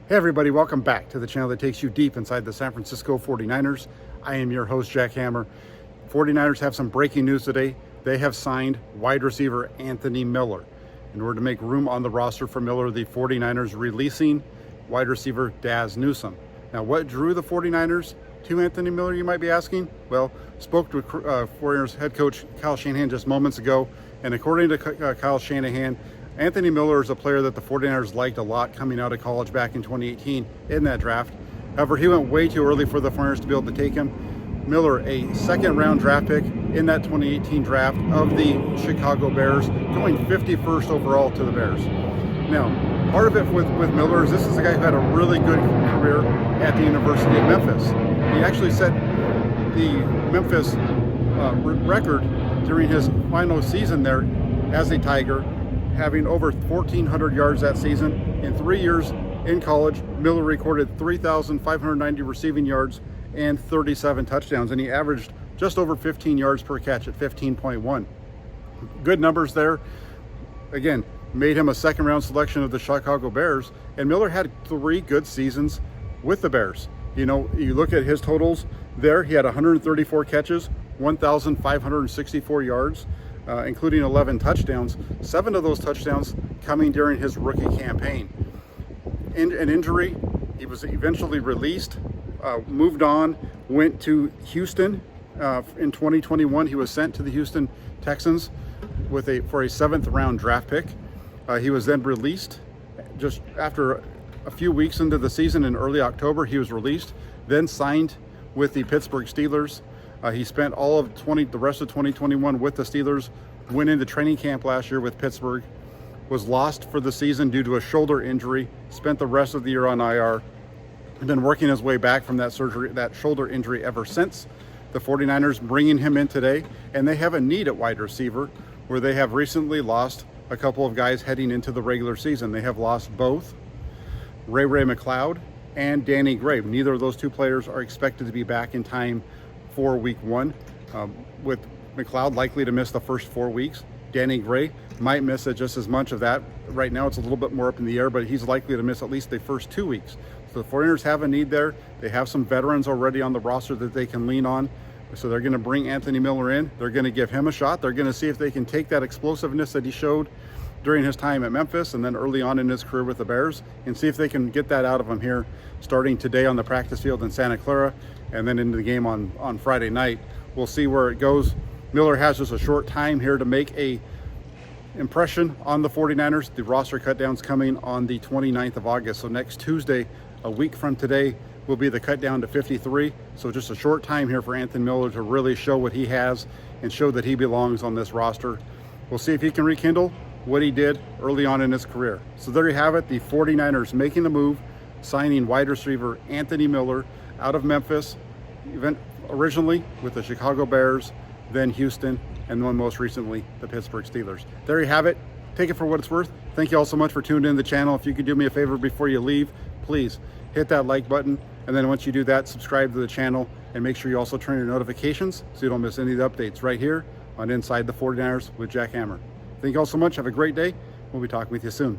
Hey everybody, welcome back to the channel that takes you deep inside the San Francisco 49ers. I am your host, Jack Hammer. 49ers have some breaking news today. They have signed wide receiver Anthony Miller. In order to make room on the roster for Miller, the 49ers releasing wide receiver Daz Newsome. Now, what drew the 49ers to Anthony Miller, you might be asking? Well, spoke to 49ers head coach Kyle Shanahan just moments ago, and according to Kyle Shanahan, Anthony Miller is a player that the 49ers liked a lot coming out of college back in 2018 in that draft. However, he went way too early for the 49ers to be able to take him. Miller, a second-round draft pick in that 2018 draft of the Chicago Bears, going 51st overall to the Bears. Now, part of it with Miller is this is a guy who had a really good career at the University of Memphis. He actually set the Memphis record during his final season there as a Tiger, having over 1,400 yards that season. In 3 years in college, Miller recorded 3,590 receiving yards and 37 touchdowns, and he averaged just over 15 yards per catch at 15.1. Good numbers there. Again, made him a second-round selection of the Chicago Bears, and Miller had 3 good seasons with the Bears. You know, you look at his totals there, he had 134 catches, 1,564 yards, including 11 touchdowns, 7 of those touchdowns coming during his rookie campaign. In an injury, he was eventually released, moved on, went to Houston. In 2021, he was sent to the Houston Texans for a 7th-round draft pick. He was then released just after a few weeks into the season. In early October, he was released, then signed with the Pittsburgh Steelers. He spent all of the rest of 2021 with the Steelers, went into training camp last year with Pittsburgh, was lost for the season due to a shoulder injury, spent the rest of the year on IR, and been working his way back from that shoulder injury ever since. The 49ers bringing him in today, and they have a need at wide receiver where they have recently lost a couple of guys heading into the regular season. They have lost both Ray McCloud and Danny Gray. Neither of those 2 players are expected to be back in time for week 1, with McCloud likely to miss the first 4 weeks. Danny Gray might miss it just as much of that. Right now it's a little bit more up in the air, but he's likely to miss at least the first 2 weeks. So the 49ers have a need there. They have some veterans already on the roster that they can lean on. So they're going to bring Anthony Miller in. They're going to give him a shot. They're going to see if they can take that explosiveness that he showed during his time at Memphis and then early on in his career with the Bears, and see if they can get that out of him here starting today on the practice field in Santa Clara and then into the game on Friday night. We'll see where it goes. Miller has just a short time here to make a impression on the 49ers. The roster cutdown's coming on the 29th of August. So next Tuesday, a week from today, will be the cut down to 53. So just a short time here for Anthony Miller to really show what he has and show that he belongs on this roster. We'll see if he can rekindle what he did early on in his career. So there you have it, the 49ers making the move, signing wide receiver Anthony Miller out of Memphis, originally with the Chicago Bears, then Houston, and then most recently the Pittsburgh Steelers. There you have it. Take it for what it's worth. Thank you all so much for tuning in to the channel. If you could do me a favor before you leave, please hit that like button, and then once you do that, subscribe to the channel, and make sure you also turn your notifications so you don't miss any of the updates right here on Inside the 49ers with Jack Hammer. Thank you all so much. Have a great day. We'll be talking with you soon.